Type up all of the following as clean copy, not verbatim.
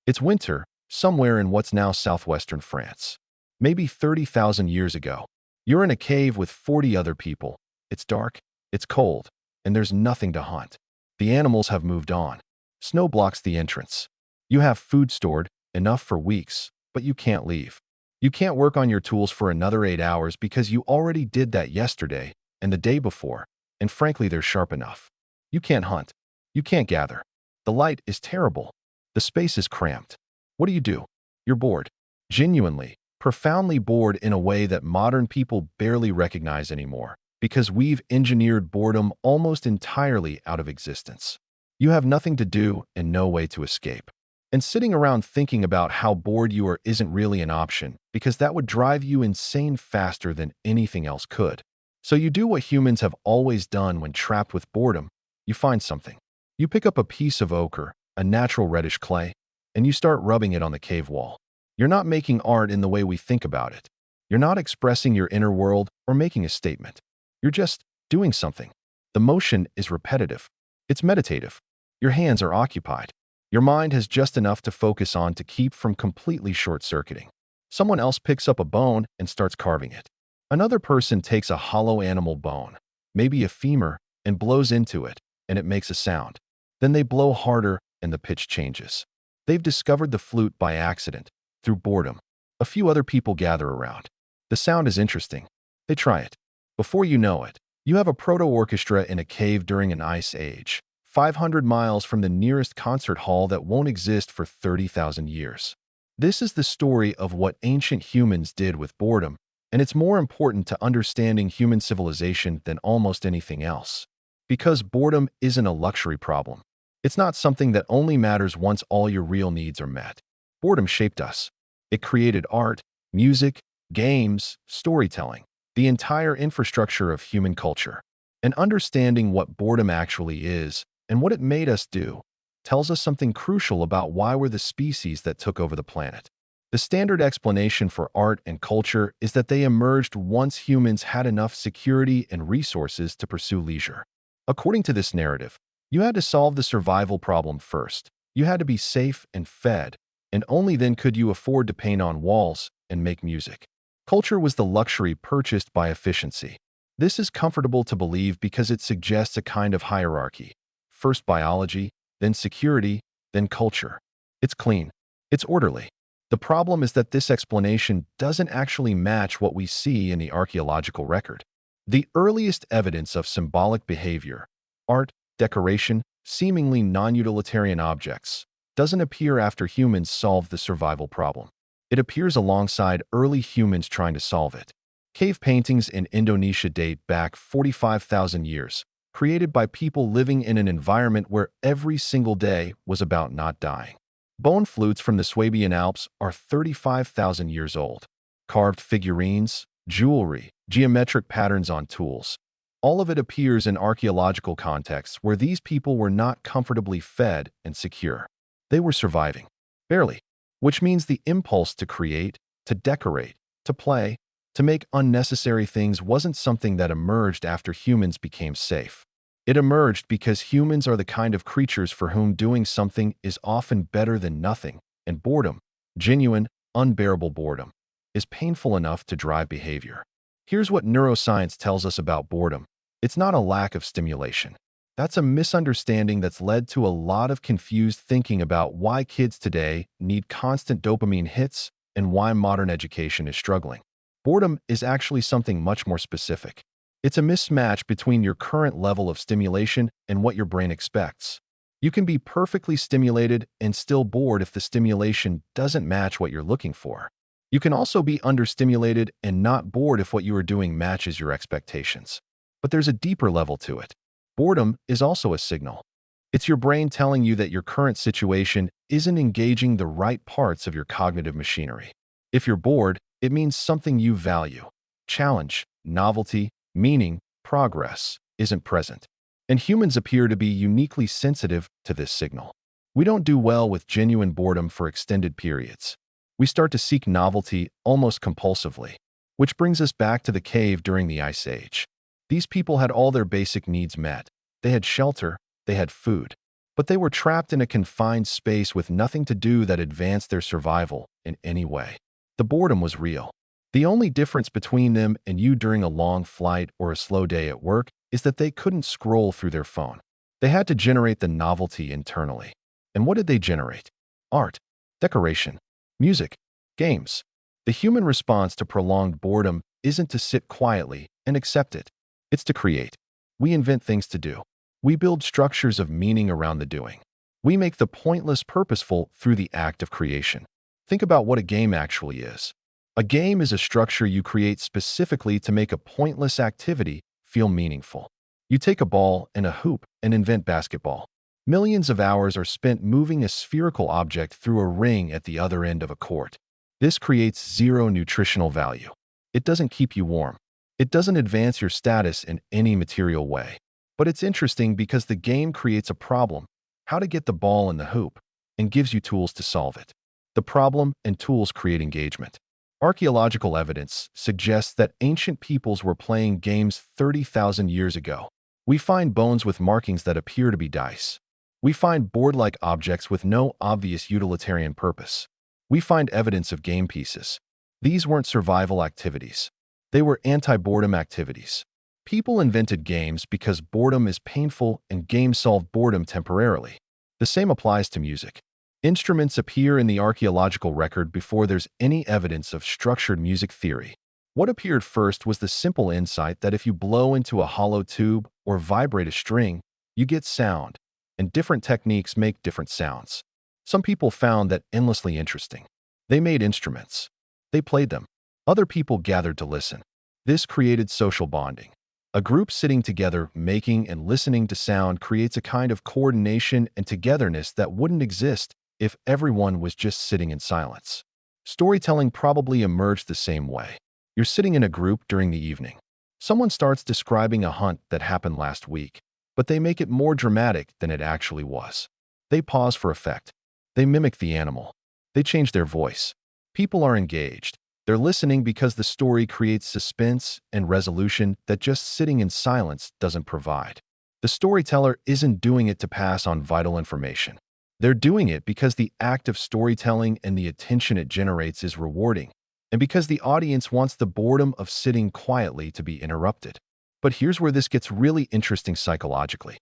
It's winter, somewhere in what's now southwestern France. Maybe 30,000 years ago. You're in a cave with 40 other people. It's dark, it's cold, and there's nothing to hunt. The animals have moved on. Snow blocks the entrance. You have food stored, enough for weeks, but you can't leave. You can't work on your tools for another 8 hours because you already did that yesterday and the day before, and frankly, they're sharp enough. You can't hunt. You can't gather. The light is terrible. The space is cramped. What do? You're bored. Genuinely, profoundly bored in a way that modern people barely recognize anymore, because we've engineered boredom almost entirely out of existence. You have nothing to do and no way to escape. And sitting around thinking about how bored you are isn't really an option, because that would drive you insane faster than anything else could. So you do what humans have always done when trapped with boredom. You find something. You pick up a piece of ochre, a natural reddish clay, and you start rubbing it on the cave wall. You're not making art in the way we think about it. You're not expressing your inner world or making a statement. You're just doing something. The motion is repetitive. It's meditative. Your hands are occupied. Your mind has just enough to focus on to keep from completely short-circuiting. Someone else picks up a bone and starts carving it. Another person takes a hollow animal bone, maybe a femur, and blows into it, and it makes a sound. Then they blow harder and the pitch changes. They've discovered the flute by accident, through boredom. A few other people gather around. The sound is interesting. They try it. Before you know it, you have a proto-orchestra in a cave during an ice age, 500 miles from the nearest concert hall that won't exist for 30,000 years. This is the story of what ancient humans did with boredom, and it's more important to understanding human civilization than almost anything else. Because boredom isn't a luxury problem. It's not something that only matters once all your real needs are met. Boredom shaped us. It created art, music, games, storytelling, the entire infrastructure of human culture. And understanding what boredom actually is and what it made us do tells us something crucial about why we're the species that took over the planet. The standard explanation for art and culture is that they emerged once humans had enough security and resources to pursue leisure. According to this narrative, you had to solve the survival problem first. You had to be safe and fed, and only then could you afford to paint on walls and make music. Culture was the luxury purchased by efficiency. This is comfortable to believe because it suggests a kind of hierarchy. First biology, then security, then culture. It's clean. It's orderly. The problem is that this explanation doesn't actually match what we see in the archaeological record. The earliest evidence of symbolic behavior, art, decoration, seemingly non-utilitarian objects, doesn't appear after humans solved the survival problem. It appears alongside early humans trying to solve it. Cave paintings in Indonesia date back 45,000 years, created by people living in an environment where every single day was about not dying. Bone flutes from the Swabian Alps are 35,000 years old. Carved figurines, jewelry, geometric patterns on tools. All of it appears in archaeological contexts where these people were not comfortably fed and secure. They were surviving. Barely. Which means the impulse to create, to decorate, to play, to make unnecessary things wasn't something that emerged after humans became safe. It emerged because humans are the kind of creatures for whom doing something is often better than nothing, and boredom, genuine, unbearable boredom, is painful enough to drive behavior. Here's what neuroscience tells us about boredom. It's not a lack of stimulation. That's a misunderstanding that's led to a lot of confused thinking about why kids today need constant dopamine hits and why modern education is struggling. Boredom is actually something much more specific. It's a mismatch between your current level of stimulation and what your brain expects. You can be perfectly stimulated and still bored if the stimulation doesn't match what you're looking for. You can also be understimulated and not bored if what you are doing matches your expectations. But there's a deeper level to it. Boredom is also a signal. It's your brain telling you that your current situation isn't engaging the right parts of your cognitive machinery. If you're bored, it means something you value. Challenge, novelty, meaning, progress isn't present. And humans appear to be uniquely sensitive to this signal. We don't do well with genuine boredom for extended periods. We start to seek novelty almost compulsively, which brings us back to the cave during the Ice Age. These people had all their basic needs met. They had shelter, they had food. But they were trapped in a confined space with nothing to do that advanced their survival in any way. The boredom was real. The only difference between them and you during a long flight or a slow day at work is that they couldn't scroll through their phone. They had to generate the novelty internally. And what did they generate? Art, decoration, music, games. The human response to prolonged boredom isn't to sit quietly and accept it. It's to create. We invent things to do. We build structures of meaning around the doing. We make the pointless purposeful through the act of creation. Think about what a game actually is. A game is a structure you create specifically to make a pointless activity feel meaningful. You take a ball and a hoop and invent basketball. Millions of hours are spent moving a spherical object through a ring at the other end of a court. This creates zero nutritional value. It doesn't keep you warm. It doesn't advance your status in any material way. But it's interesting because the game creates a problem, how to get the ball in the hoop, and gives you tools to solve it. The problem and tools create engagement. Archaeological evidence suggests that ancient peoples were playing games 30,000 years ago. We find bones with markings that appear to be dice. We find board-like objects with no obvious utilitarian purpose. We find evidence of game pieces. These weren't survival activities. They were anti-boredom activities. People invented games because boredom is painful and games solve boredom temporarily. The same applies to music. Instruments appear in the archaeological record before there's any evidence of structured music theory. What appeared first was the simple insight that if you blow into a hollow tube or vibrate a string, you get sound, and different techniques make different sounds. Some people found that endlessly interesting. They made instruments. They played them. Other people gathered to listen. This created social bonding. A group sitting together, making and listening to sound creates a kind of coordination and togetherness that wouldn't exist if everyone was just sitting in silence. Storytelling probably emerged the same way. You're sitting in a group during the evening. Someone starts describing a hunt that happened last week, but they make it more dramatic than it actually was. They pause for effect. They mimic the animal. They change their voice. People are engaged. They're listening because the story creates suspense and resolution that just sitting in silence doesn't provide. The storyteller isn't doing it to pass on vital information. They're doing it because the act of storytelling and the attention it generates is rewarding, and because the audience wants the boredom of sitting quietly to be interrupted. But here's where this gets really interesting psychologically.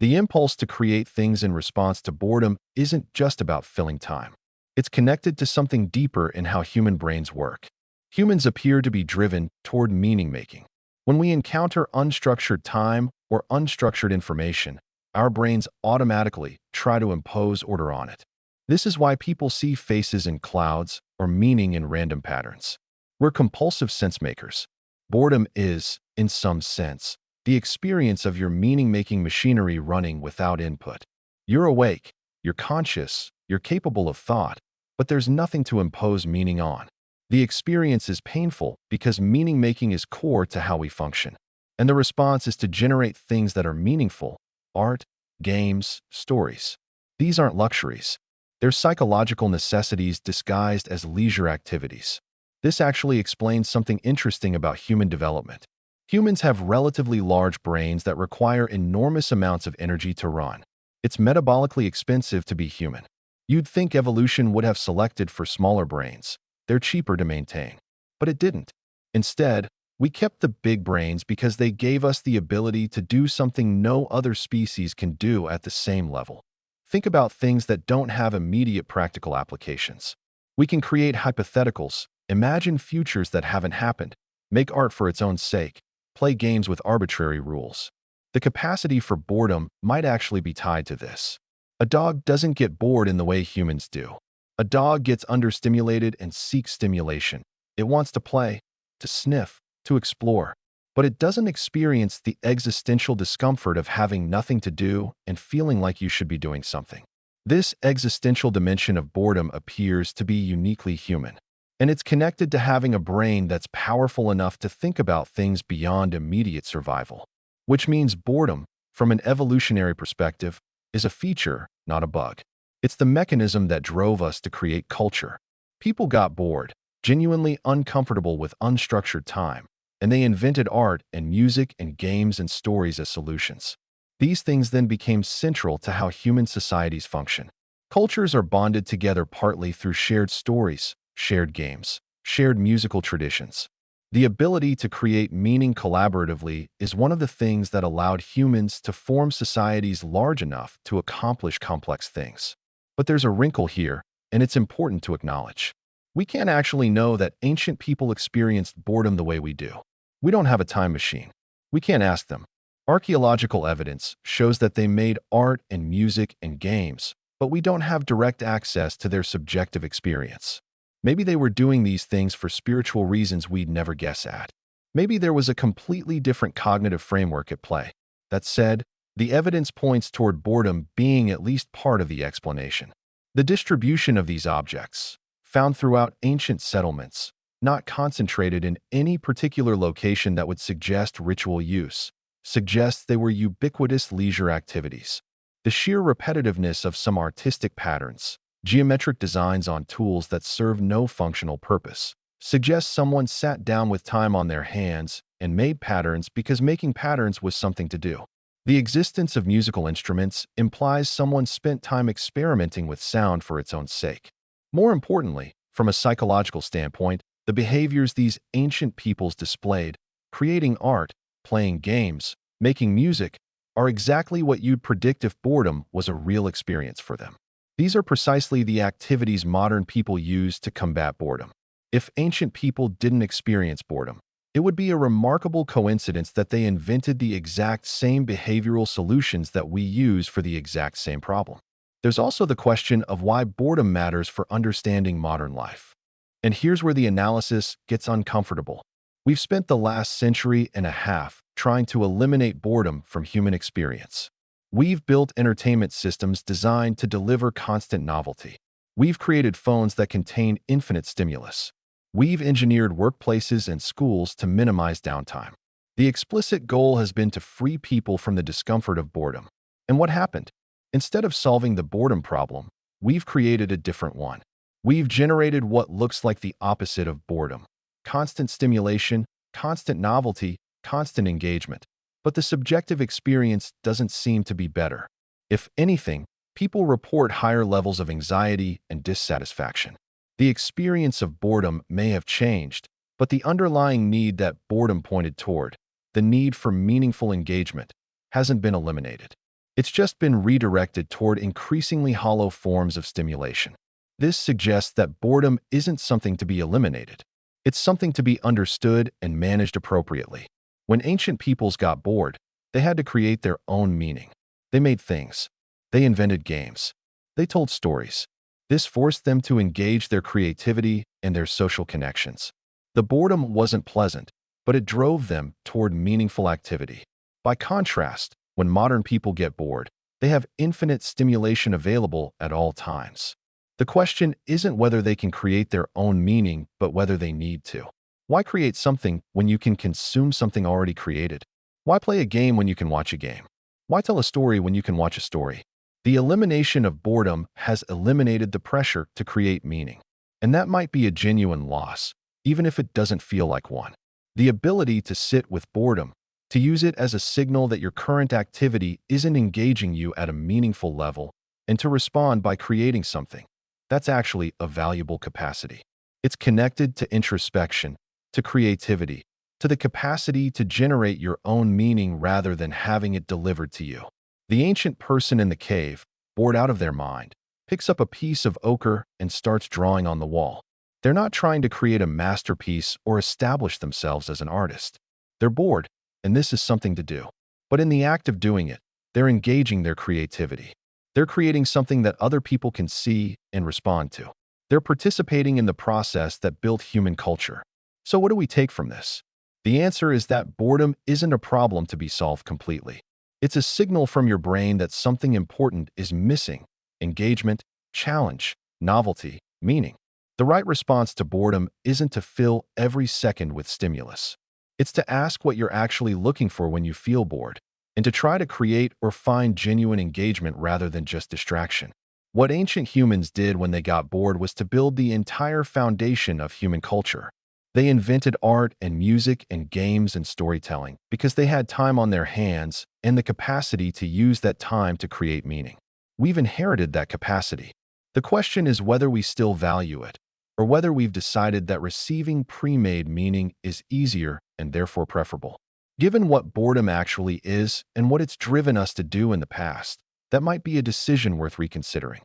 The impulse to create things in response to boredom isn't just about filling time. It's connected to something deeper in how human brains work. Humans appear to be driven toward meaning-making. When we encounter unstructured time or unstructured information, our brains automatically try to impose order on it. This is why people see faces in clouds or meaning in random patterns. We're compulsive sense-makers. Boredom is, in some sense, the experience of your meaning-making machinery running without input. You're awake, you're conscious, you're capable of thought, but there's nothing to impose meaning on. The experience is painful because meaning-making is core to how we function. And the response is to generate things that are meaningful: art, games, stories. These aren't luxuries. They're psychological necessities disguised as leisure activities. This actually explains something interesting about human development. Humans have relatively large brains that require enormous amounts of energy to run. It's metabolically expensive to be human. You'd think evolution would have selected for smaller brains. They're cheaper to maintain. But it didn't. Instead, we kept the big brains because they gave us the ability to do something no other species can do at the same level. Think about things that don't have immediate practical applications. We can create hypotheticals, imagine futures that haven't happened, make art for its own sake, play games with arbitrary rules. The capacity for boredom might actually be tied to this. A dog doesn't get bored in the way humans do. A dog gets understimulated and seeks stimulation. It wants to play, to sniff, to explore. But it doesn't experience the existential discomfort of having nothing to do and feeling like you should be doing something. This existential dimension of boredom appears to be uniquely human. And it's connected to having a brain that's powerful enough to think about things beyond immediate survival. Which means boredom, from an evolutionary perspective, is a feature, not a bug. It's the mechanism that drove us to create culture. People got bored, genuinely uncomfortable with unstructured time, and they invented art and music and games and stories as solutions. These things then became central to how human societies function. Cultures are bonded together partly through shared stories, shared games, shared musical traditions. The ability to create meaning collaboratively is one of the things that allowed humans to form societies large enough to accomplish complex things. But there's a wrinkle here, and it's important to acknowledge. We can't actually know that ancient people experienced boredom the way we do. We don't have a time machine. We can't ask them. Archaeological evidence shows that they made art and music and games, but we don't have direct access to their subjective experience. Maybe they were doing these things for spiritual reasons we'd never guess at. Maybe there was a completely different cognitive framework at play. That said, the evidence points toward boredom being at least part of the explanation. The distribution of these objects, found throughout ancient settlements, not concentrated in any particular location that would suggest ritual use, suggests they were ubiquitous leisure activities. The sheer repetitiveness of some artistic patterns, geometric designs on tools that serve no functional purpose, suggests someone sat down with time on their hands and made patterns because making patterns was something to do. The existence of musical instruments implies someone spent time experimenting with sound for its own sake. More importantly, from a psychological standpoint, the behaviors these ancient peoples displayed, creating art, playing games, making music, are exactly what you'd predict if boredom was a real experience for them. These are precisely the activities modern people use to combat boredom. If ancient people didn't experience boredom, it would be a remarkable coincidence that they invented the exact same behavioral solutions that we use for the exact same problem. There's also the question of why boredom matters for understanding modern life. And here's where the analysis gets uncomfortable. We've spent the last century and a half trying to eliminate boredom from human experience. We've built entertainment systems designed to deliver constant novelty. We've created phones that contain infinite stimulus. We've engineered workplaces and schools to minimize downtime. The explicit goal has been to free people from the discomfort of boredom. And what happened? Instead of solving the boredom problem, we've created a different one. We've generated what looks like the opposite of boredom: constant stimulation, constant novelty, constant engagement. But the subjective experience doesn't seem to be better. If anything, people report higher levels of anxiety and dissatisfaction. The experience of boredom may have changed, but the underlying need that boredom pointed toward, the need for meaningful engagement, hasn't been eliminated. It's just been redirected toward increasingly hollow forms of stimulation. This suggests that boredom isn't something to be eliminated. It's something to be understood and managed appropriately. When ancient peoples got bored, they had to create their own meaning. They made things. They invented games. They told stories. This forced them to engage their creativity and their social connections. The boredom wasn't pleasant, but it drove them toward meaningful activity. By contrast, when modern people get bored, they have infinite stimulation available at all times. The question isn't whether they can create their own meaning, but whether they need to. Why create something when you can consume something already created? Why play a game when you can watch a game? Why tell a story when you can watch a story? The elimination of boredom has eliminated the pressure to create meaning. And that might be a genuine loss, even if it doesn't feel like one. The ability to sit with boredom, to use it as a signal that your current activity isn't engaging you at a meaningful level, and to respond by creating something. That's actually a valuable capacity. It's connected to introspection, to creativity, to the capacity to generate your own meaning rather than having it delivered to you. The ancient person in the cave, bored out of their mind, picks up a piece of ochre and starts drawing on the wall. They're not trying to create a masterpiece or establish themselves as an artist. They're bored, and this is something to do. But in the act of doing it, they're engaging their creativity. They're creating something that other people can see and respond to. They're participating in the process that built human culture. So what do we take from this? The answer is that boredom isn't a problem to be solved completely. It's a signal from your brain that something important is missing: engagement, challenge, novelty, meaning. The right response to boredom isn't to fill every second with stimulus. It's to ask what you're actually looking for when you feel bored, and to try to create or find genuine engagement rather than just distraction. What ancient humans did when they got bored was to build the entire foundation of human culture. They invented art and music and games and storytelling because they had time on their hands and the capacity to use that time to create meaning. We've inherited that capacity. The question is whether we still value it, or whether we've decided that receiving pre-made meaning is easier and therefore preferable. Given what boredom actually is and what it's driven us to do in the past, that might be a decision worth reconsidering.